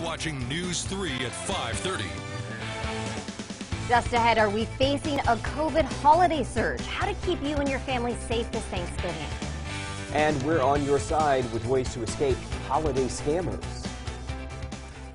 watching News 3 at 5:30. Just ahead, are we facing a COVID holiday surge? How to keep you and your family safe this Thanksgiving. And we're on your side with ways to escape holiday scammers.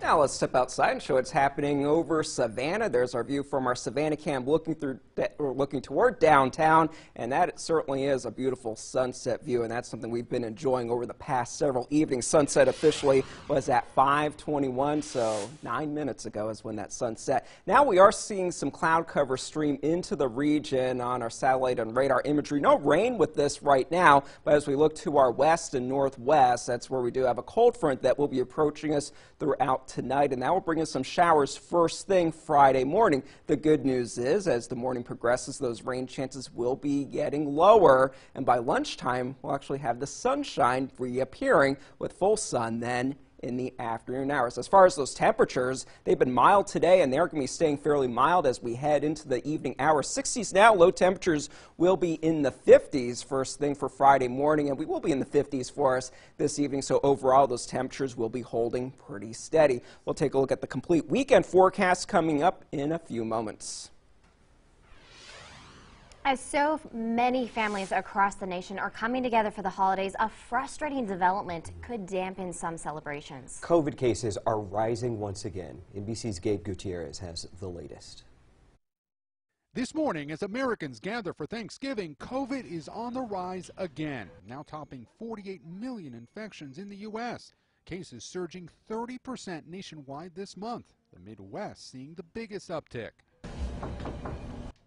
Now let's step outside and show what's happening over Savannah. There's our view from our Savannah cam looking toward downtown, and that certainly is a beautiful sunset view, and that's something we've been enjoying over the past several evenings. Sunset officially was at 5:21, so 9 minutes ago is when that sunset. Now we are seeing some cloud cover stream into the region on our satellite and radar imagery. No rain with this right now, but as we look to our west and northwest, that's where we do have a cold front that will be approaching us throughout tonight, and that will bring us some showers first thing Friday morning. The good news is, as the morning progresses, those rain chances will be getting lower, and by lunchtime, we'll actually have the sunshine reappearing with full sun then in the afternoon hours. As far as those temperatures, they've been mild today, and they're going to be staying fairly mild as we head into the evening hours. 60s now, low temperatures will be in the 50s first thing for Friday morning, and we will be in the 50s for us this evening, so overall those temperatures will be holding pretty steady. We'll take a look at the complete weekend forecast coming up in a few moments. As so many families across the nation are coming together for the holidays, a frustrating development could dampen some celebrations. COVID cases are rising once again. NBC's Gabe Gutierrez has the latest. This morning, as Americans gather for Thanksgiving, COVID is on the rise again, now topping 48 million infections in the U.S. Cases surging 30% nationwide this month, the Midwest seeing the biggest uptick.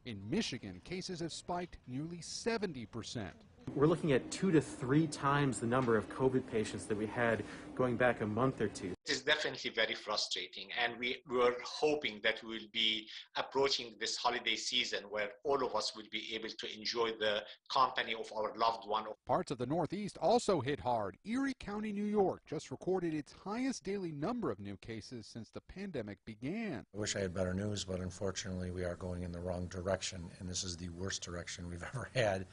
In Michigan, cases have spiked nearly 70%. We're looking at 2 to 3 times the number of COVID patients that we had going back a month or two. It is definitely very frustrating, and we were hoping that we will be approaching this holiday season where all of us will be able to enjoy the company of our loved one. Parts of the Northeast also hit hard. Erie County, New York just recorded its highest daily number of new cases since the pandemic began. I wish I had better news, but unfortunately we are going in the wrong direction, and this is the worst direction we've ever had.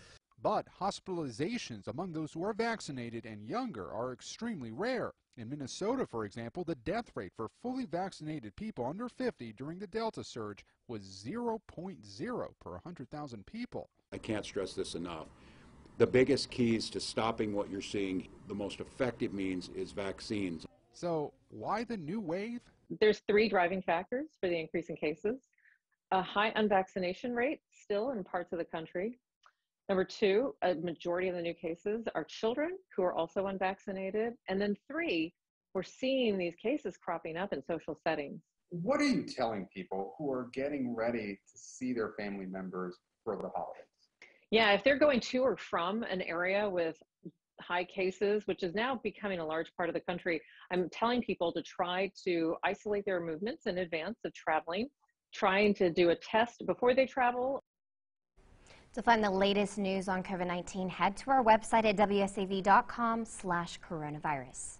But hospitalizations among those who are vaccinated and younger are extremely rare. In Minnesota, for example, the death rate for fully vaccinated people under 50 during the Delta surge was 0.0 per 100,000 people. I can't stress this enough. The biggest keys to stopping what you're seeing, the most effective means, is vaccines. So why the new wave? There's 3 driving factors for the increase in cases. A high unvaccination rate still in parts of the country. Number 2, a majority of the new cases are children who are also unvaccinated. And then 3, we're seeing these cases cropping up in social settings. What are you telling people who are getting ready to see their family members for the holidays? Yeah, if they're going to or from an area with high cases, which is now becoming a large part of the country, I'm telling people to try to isolate their movements in advance of traveling, trying to do a test before they travel. To find the latest news on COVID-19, head to our website at wsav.com/coronavirus.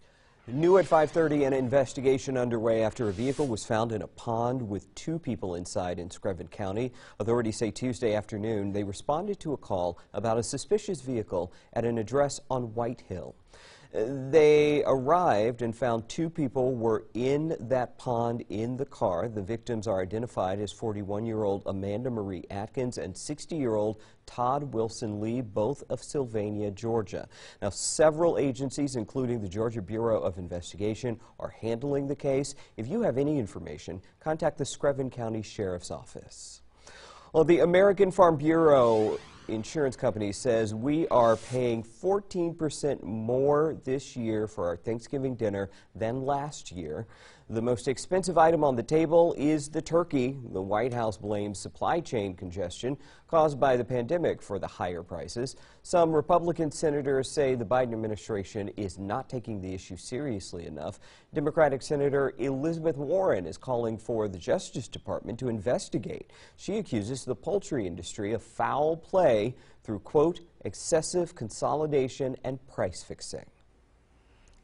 New at 5:30, an investigation underway after a vehicle was found in a pond with 2 people inside in Screven County. Authorities say Tuesday afternoon they responded to a call about a suspicious vehicle at an address on White Hill. They arrived and found 2 people were in that pond in the car. The victims are identified as 41-year-old Amanda Marie Atkins and 60-year-old Todd Wilson Lee, both of Sylvania, Georgia. Now, several agencies, including the Georgia Bureau of Investigation, are handling the case. If you have any information, contact the Screven County Sheriff's Office. Well, the American Farm Bureau Insurance Company says we are paying 14% more this year for our Thanksgiving dinner than last year. The most expensive item on the table is the turkey. The White House blames supply chain congestion caused by the pandemic for the higher prices. Some Republican senators say the Biden administration is not taking the issue seriously enough. Democratic Senator Elizabeth Warren is calling for the Justice Department to investigate. She accuses the poultry industry of foul play through, quote, excessive consolidation and price fixing.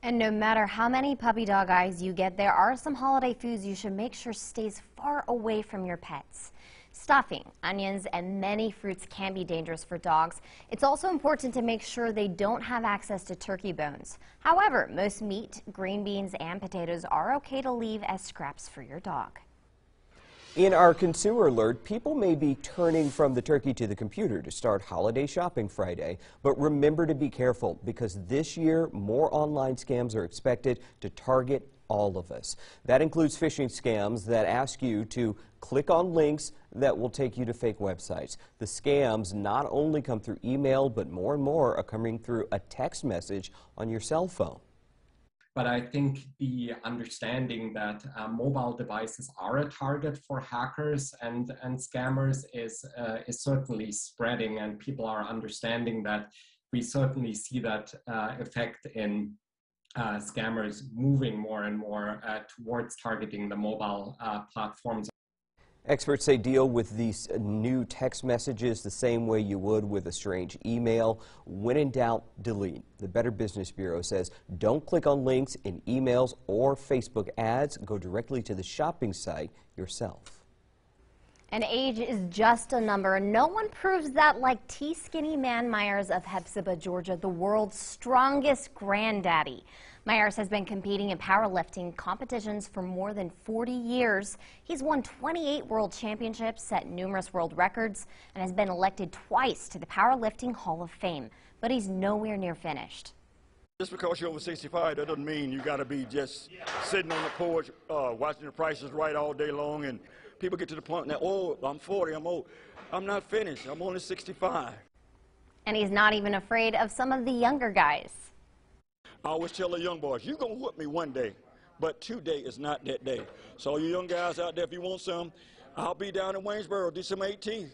And no matter how many puppy dog eyes you get, there are some holiday foods you should make sure stays far away from your pets. Stuffing, onions, and many fruits can be dangerous for dogs. It's also important to make sure they don't have access to turkey bones. However, most meat, green beans, and potatoes are okay to leave as scraps for your dog. In our consumer alert, people may be turning from the turkey to the computer to start holiday shopping Friday. But remember to be careful, because this year more online scams are expected to target all of us. That includes phishing scams that ask you to click on links that will take you to fake websites. The scams not only come through email, but more and more are coming through a text message on your cell phone. But I think the understanding that mobile devices are a target for hackers and scammers is certainly spreading, and people are understanding that. We certainly see that effect in scammers moving more and more towards targeting the mobile platforms. Experts say deal with these new text messages the same way you would with a strange email. When in doubt, delete. The Better Business Bureau says don't click on links in emails or Facebook ads. Go directly to the shopping site yourself. And age is just a number. No one proves that like T. Skinny Man Myers of Hepzibah, Georgia, the world's strongest granddaddy. Myers has been competing in powerlifting competitions for more than 40 years. He's won 28 world championships, set numerous world records, and has been elected twice to the Powerlifting Hall of Fame. But he's nowhere near finished. Just because you're over 65, that doesn't mean you got to be just sitting on the porch watching the prices right all day long. And people get to the point that, oh, I'm 40, I'm old. I'm not finished. I'm only 65. And he's not even afraid of some of the younger guys. I always tell the young boys, you're going to whoop me one day, but today is not that day. So all you young guys out there, if you want some, I'll be down in Waynesboro December 18th.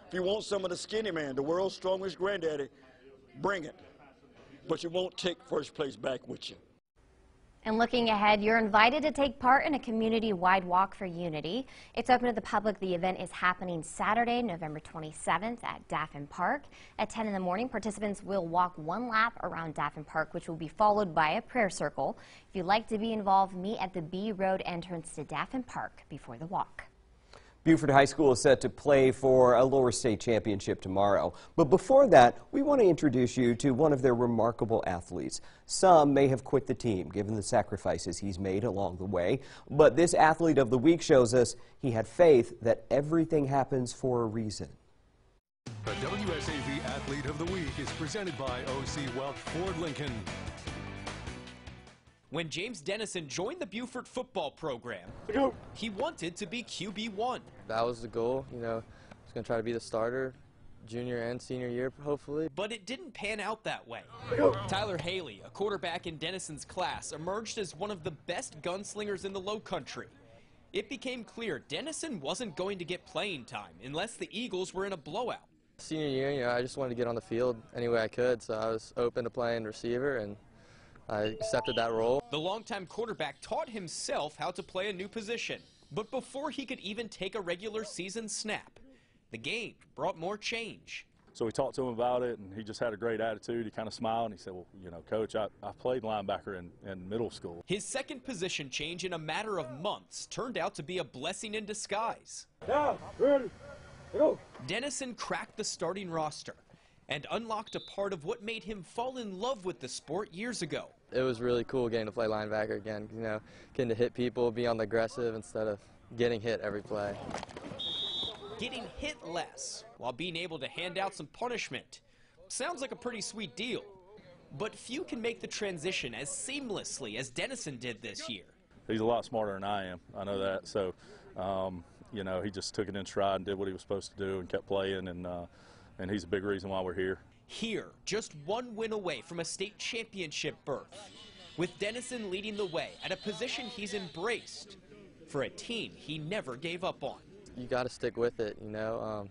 If you want some of the Skinny Man, the world's strongest granddaddy, bring it. But you won't take first place back with you. And looking ahead, you're invited to take part in a community-wide walk for unity. It's open to the public. The event is happening Saturday, November 27th at Daffin Park. At 10 in the morning, participants will walk one lap around Daffin Park, which will be followed by a prayer circle. If you'd like to be involved, meet at the B Road entrance to Daffin Park before the walk. Buford High School is set to play for a lower state championship tomorrow. But before that, we want to introduce you to one of their remarkable athletes. Some may have quit the team, given the sacrifices he's made along the way. But this Athlete of the Week shows us he had faith that everything happens for a reason. The WSAV Athlete of the Week is presented by OC Welch Ford Lincoln. When James Dennison joined the Buford football program, he wanted to be QB1. That was the goal, you know, I was going to try to be the starter junior and senior year, hopefully. But it didn't pan out that way. Tyler Haley, a quarterback in Dennison's class, emerged as one of the best gunslingers in the Low Country. It became clear Dennison wasn't going to get playing time unless the Eagles were in a blowout. Senior year, you know, I just wanted to get on the field any way I could, so I was open to playing receiver, and I accepted that role. The longtime quarterback taught himself how to play a new position, but before he could even take a regular season snap, the game brought more change. So we talked to him about it, and he just had a great attitude. He kind of smiled, and he said, well, you know, Coach, I played linebacker in middle school. His second position change in a matter of months turned out to be a blessing in disguise. Down, ready, go. Dennison cracked the starting roster and unlocked a part of what made him fall in love with the sport years ago. It was really cool getting to play linebacker again, you know, getting to hit people, be on the aggressive instead of getting hit every play. Getting hit less while being able to hand out some punishment. Sounds like a pretty sweet deal. But few can make the transition as seamlessly as Dennison did this year. He's a lot smarter than I am, I know that. So, you know, he just took it in stride and did what he was supposed to do and kept playing, and he's a big reason why we're here. Here, just one win away from a state championship berth, with Dennison leading the way at a position he's embraced for a team he never gave up on. You got to stick with it, you know.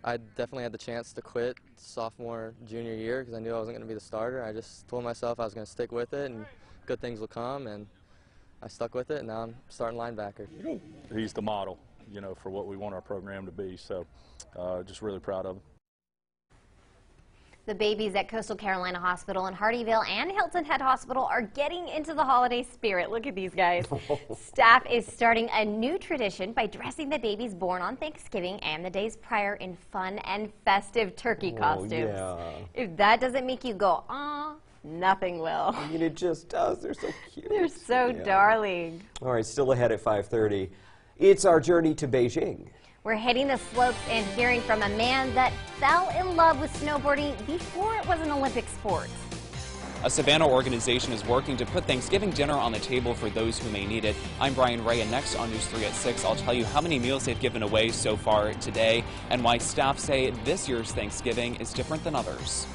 I definitely had the chance to quit sophomore, junior year because I knew I wasn't going to be the starter. I just told myself I was going to stick with it and good things will come, and I stuck with it, and now I'm starting linebacker. He's the model, you know, for what we want our program to be, so just really proud of him. The babies at Coastal Carolina Hospital in Hardyville and Hilton Head Hospital are getting into the holiday spirit. Look at these guys. Staff is starting a new tradition by dressing the babies born on Thanksgiving and the days prior in fun and festive turkey costumes. Yeah. If that doesn't make you go, "Aw," nothing will. I mean, it just does. They're so cute. They're so darling. All right, still ahead at 5:30. It's our journey to Beijing. We're hitting the slopes and hearing from a man that fell in love with snowboarding before it was an Olympic sport. A Savannah organization is working to put Thanksgiving dinner on the table for those who may need it. I'm Brian Ray, and next on News 3 at 6, I'll tell you how many meals they've given away so far today and why staff say this year's Thanksgiving is different than others.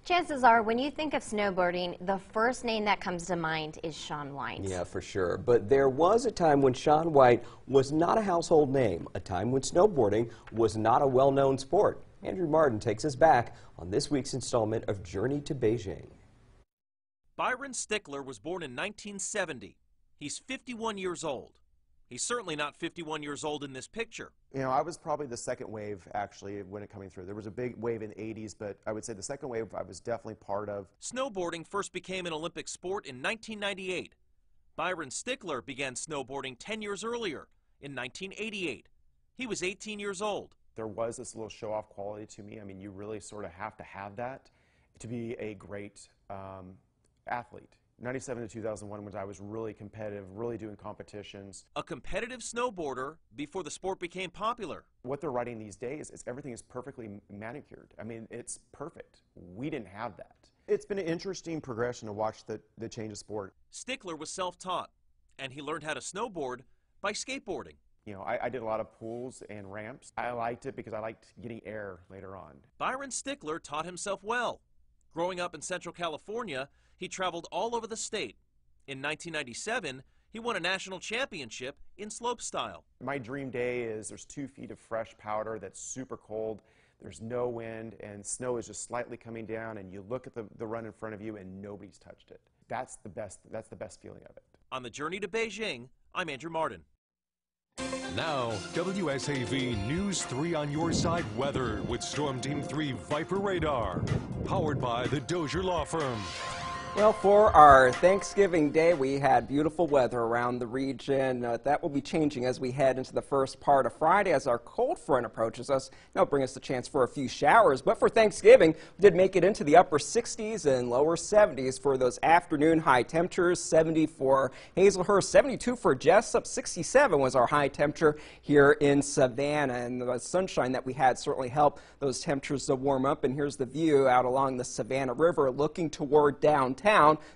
Chances are, when you think of snowboarding, the first name that comes to mind is Shaun White. Yeah, for sure. But there was a time when Shaun White was not a household name, a time when snowboarding was not a well-known sport. Andrew Martin takes us back on this week's installment of Journey to Beijing. Byron Stickler was born in 1970. He's 51 years old. He's certainly not 51 years old in this picture. You know, I was probably the second wave, actually, when it coming through. There was a big wave in the 80s, but I would say the second wave I was definitely part of. Snowboarding first became an Olympic sport in 1998. Byron Stickler began snowboarding 10 years earlier, in 1988. He was 18 years old. There was this little show-off quality to me. I mean, you really sort of have to have that to be a great athlete. 97 to 2001 when I was really competitive, really doing competitions. A competitive snowboarder before the sport became popular. What they're writing these days is everything is perfectly manicured. I mean, it's perfect. We didn't have that. It's been an interesting progression to watch the change of sport. Stickler was self-taught. and he learned how to snowboard by skateboarding. You know, I did a lot of pools and ramps. I liked it because I liked getting air later on. Byron Stickler taught himself well. Growing up in Central California, he traveled all over the state. In 1997, he won a national championship in slopestyle. My dream day is there's 2 feet of fresh powder that's super cold, there's no wind, and snow is just slightly coming down, and you look at the run in front of you and nobody's touched it. That's the best feeling of it. On the journey to Beijing, I'm Andrew Martin. Now, WSAV News 3 on your side weather with Storm Team 3 Viper Radar, powered by the Dozier Law Firm. Well, for our Thanksgiving Day, we had beautiful weather around the region. That will be changing as we head into the first part of Friday as our cold front approaches us. That'll bring us the chance for a few showers. But for Thanksgiving, we did make it into the upper 60s and lower 70s for those afternoon high temperatures. 70 for Hazelhurst, 72 for Jessup, 67 was our high temperature here in Savannah. And the sunshine that we had certainly helped those temperatures to warm up. And here's the view out along the Savannah River looking toward downtown.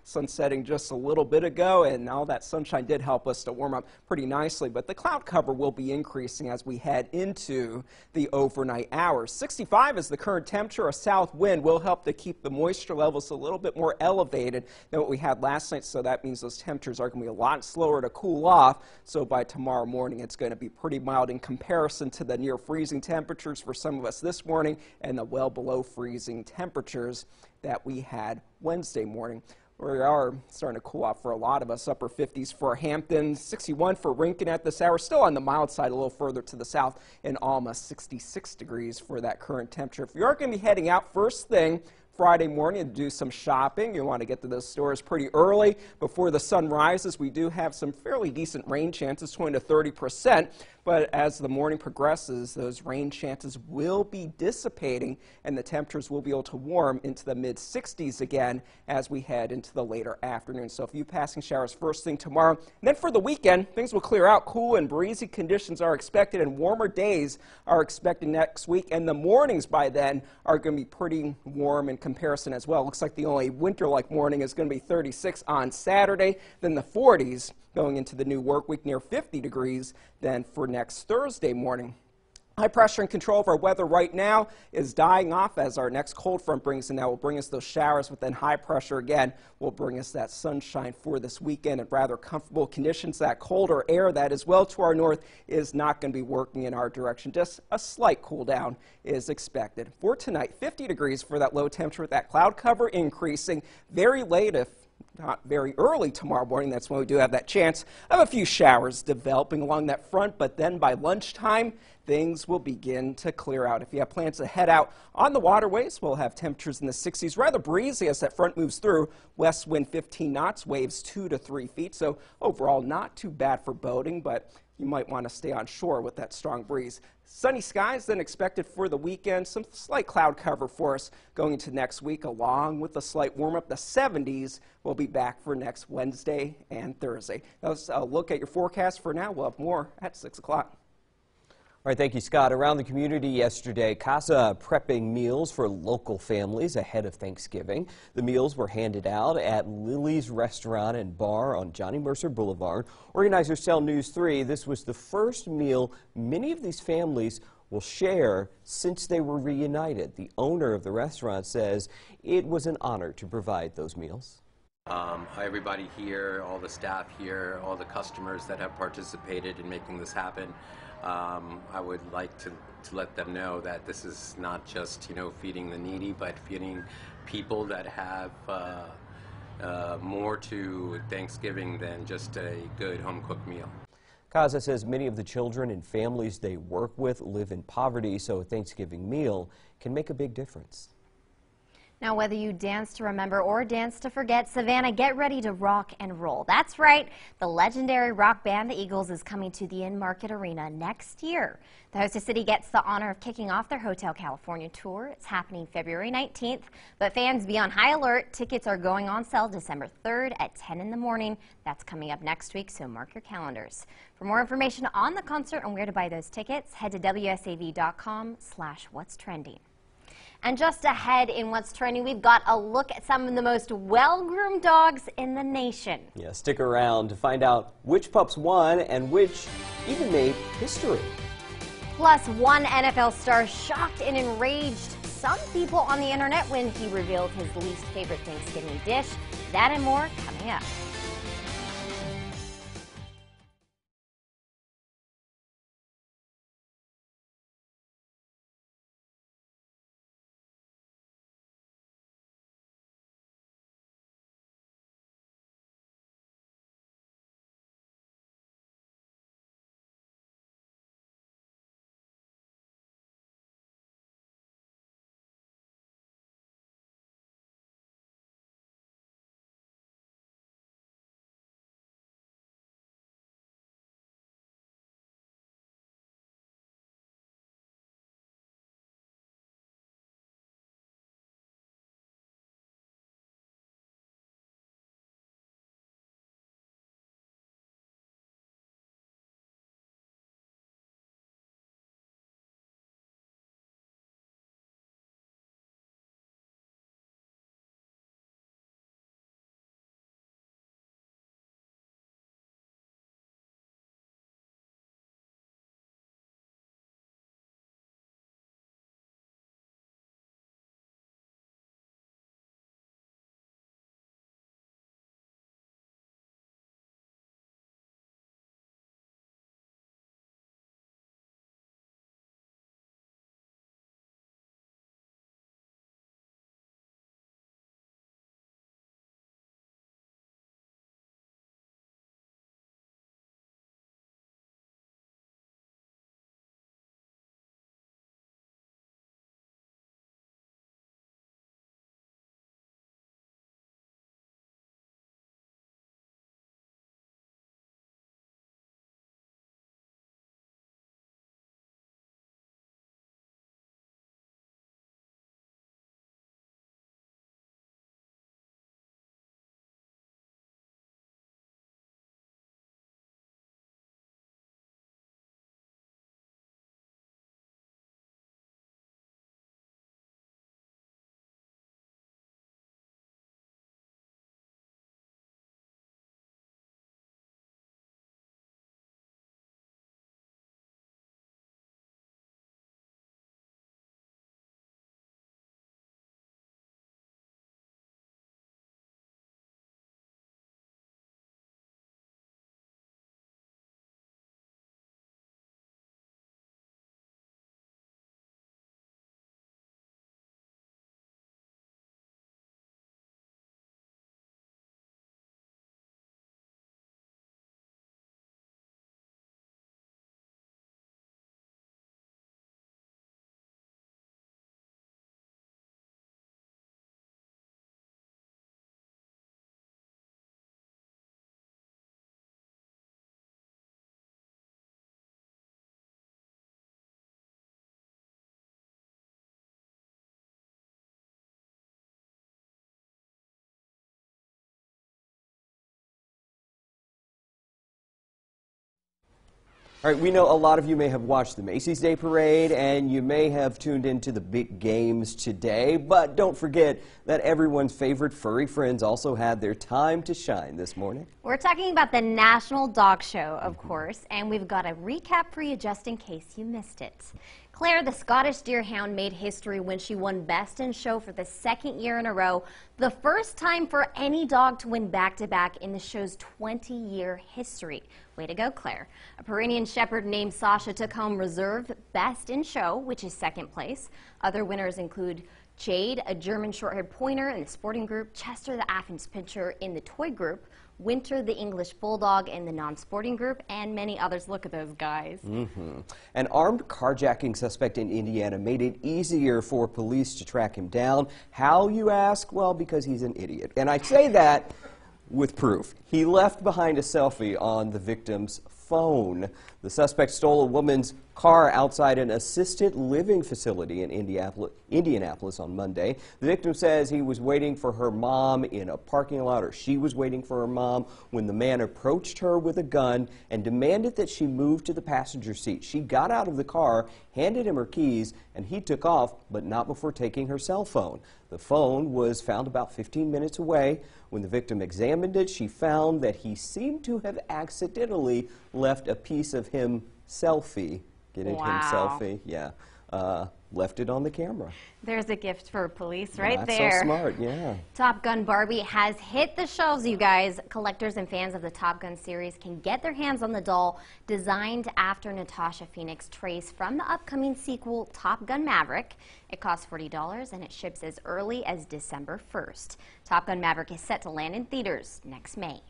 Sun setting just a little bit ago, and all that sunshine did help us to warm up pretty nicely, but the cloud cover will be increasing as we head into the overnight hours. 65 is the current temperature. A south wind will help to keep the moisture levels a little bit more elevated than what we had last night, so that means those temperatures are going to be a lot slower to cool off. So by tomorrow morning, it's going to be pretty mild in comparison to the near freezing temperatures for some of us this morning and the well below freezing temperatures that we had Wednesday morning. We are starting to cool off for a lot of us. Upper 50s for Hampton, 61 for Rincon at this hour. Still on the mild side a little further to the south in Alma, 66 degrees for that current temperature. If you are going to be heading out first thing Friday morning to do some shopping, you want to get to those stores pretty early before the sun rises. We do have some fairly decent rain chances, 20 to 30%, but as the morning progresses, those rain chances will be dissipating and the temperatures will be able to warm into the mid 60s again as we head into the later afternoon. So a few passing showers first thing tomorrow. And then for the weekend, things will clear out. Cool and breezy conditions are expected and warmer days are expected next week, and the mornings by then are going to be pretty warm in comparison as well. Looks like the only winter-like morning is going to be 36 on Saturday, then the 40s going into the new work week, near 50 degrees then for next Thursday morning. High pressure and control of our weather right now is dying off as our next cold front brings in. That will bring us those showers, but then high pressure again will bring us that sunshine for this weekend and rather comfortable conditions. That colder air that is well to our north is not going to be working in our direction. Just a slight cool down is expected. For tonight, 50 degrees for that low temperature with that cloud cover increasing very late, if not very early tomorrow morning. That's when we do have that chance of a few showers developing along that front, but then by lunchtime, things will begin to clear out. If you have plans to head out on the waterways, we'll have temperatures in the 60s, rather breezy as that front moves through. West wind 15 knots, waves 2 to 3 feet. So overall, not too bad for boating, but you might want to stay on shore with that strong breeze. Sunny skies then expected for the weekend. Some slight cloud cover for us going into next week, along with a slight warm up. The 70s will be back for next Wednesday and Thursday. Let's look at your forecast for now. We'll have more at 6 o'clock. All right, thank you, Scott. Around the community yesterday, CASA prepping meals for local families ahead of Thanksgiving. The meals were handed out at Lily's Restaurant and Bar on Johnny Mercer Boulevard. Organizers tell News 3 this was the first meal many of these families will share since they were reunited. The owner of the restaurant says it was an honor to provide those meals. Hi, everybody here, all the staff here, all the customers that have participated in making this happen. I would like to let them know that this is not just, feeding the needy, but feeding people that have more to Thanksgiving than just a good home-cooked meal. CASA says many of the children and families they work with live in poverty, so a Thanksgiving meal can make a big difference. Now, whether you dance to remember or dance to forget, Savannah, get ready to rock and roll. That's right. The legendary rock band, the Eagles, is coming to the In-Market Arena next year. The hostess city gets the honor of kicking off their Hotel California tour. It's happening February 19th, but fans be on high alert. Tickets are going on sale December 3rd at 10 in the morning. That's coming up next week, so mark your calendars. For more information on the concert and where to buy those tickets, head to WSAV.com/what's trending. And just ahead in what's trending, we've got a look at some of the most well-groomed dogs in the nation. Yeah, stick around to find out which pups won and which even made history. Plus, one NFL star shocked and enraged some people on the internet when he revealed his least favorite Thanksgiving dish. That and more coming up. All right, we know a lot of you may have watched the Macy's Day Parade and you may have tuned into the big games today, but don't forget that everyone's favorite furry friends also had their time to shine this morning. We're talking about the National Dog Show, of course, and we've got a recap for you just in case you missed it. Claire, the Scottish Deerhound, made history when she won Best in Show for the second year in a row, the first time for any dog to win back-to-back in the show's 20-year history. Way to go, Claire. A Pyrenean Shepherd named Sasha took home Reserve Best in Show, which is second place. Other winners include Jade, a German Shorthaired Pointer in the sporting group, Chester the Athens Pinscher in the toy group, Winter the English Bulldog in the non-sporting group, and many others. Look at those guys. An armed carjacking suspect in Indiana made it easier for police to track him down. How, you ask? Well, because he's an idiot. And I say that with proof. He left behind a selfie on the victim's phone. The suspect stole a woman's car outside an assisted living facility in Indianapolis on Monday. The victim says he was waiting for her mom in a parking lot, or she was waiting for her mom, when the man approached her with a gun and demanded that she move to the passenger seat. She got out of the car, handed him her keys, and he took off, but not before taking her cell phone. The phone was found about 15 minutes away. When the victim examined it, she found that he seemed to have accidentally left a piece of him selfie. Get into him selfie, yeah. Left it on the camera. There's a gift for police right That's there. so smart, yeah. Top Gun Barbie has hit the shelves, you guys. Collectors and fans of the Top Gun series can get their hands on the doll designed after Natasha Phoenix Trace from the upcoming sequel, Top Gun Maverick. It costs $40 and it ships as early as December 1st. Top Gun Maverick is set to land in theaters next May.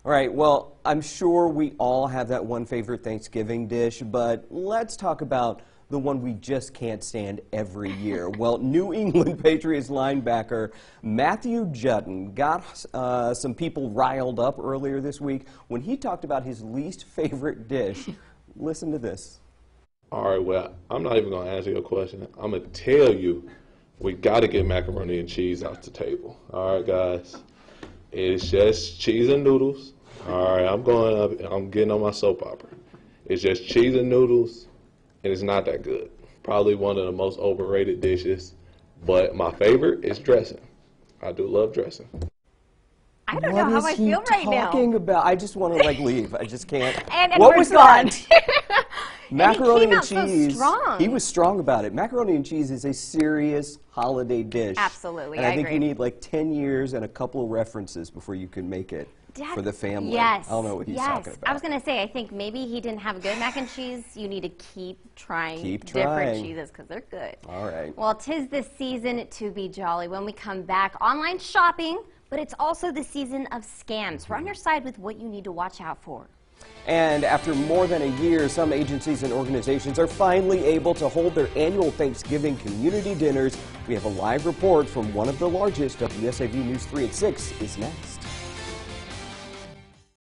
All right, well, I'm sure we all have that one favorite Thanksgiving dish, but let's talk about the one we just can't stand every year. Well, New England Patriots linebacker Matthew Judon got some people riled up earlier this week when he talked about his least favorite dish. Listen to this. All right, well, I'm not even going to answer your question. I'm going to tell you we got to get macaroni and cheese off the table. All right, guys. It's just cheese and noodles. All right, I'm getting on my soap opera. It's just cheese and noodles, and it's not that good. Probably one of the most overrated dishes, but my favorite is dressing. I do love dressing. I don't know how I feel right now. What is he talking about? I just want to leave. I just can't. And what was gone. that? Macaroni and so cheese. strong. He was strong about it. Macaroni and cheese is a serious holiday dish. Absolutely, and I think agree. you need like 10 years and a couple of references before you can make it for the family. Yes. I don't know what he's talking about. I was going to say, I think maybe he didn't have good mac and cheese. You need to keep trying different trying. cheeses because they're good. All right. Well, 'tis the season to be jolly. When we come back, online shopping, but it's also the season of scams. We're on your side with what you need to watch out for. And after more than a year, some agencies and organizations are finally able to hold their annual Thanksgiving community dinners. We have a live report from one of the largest. WSAV News 3 at 6 is next.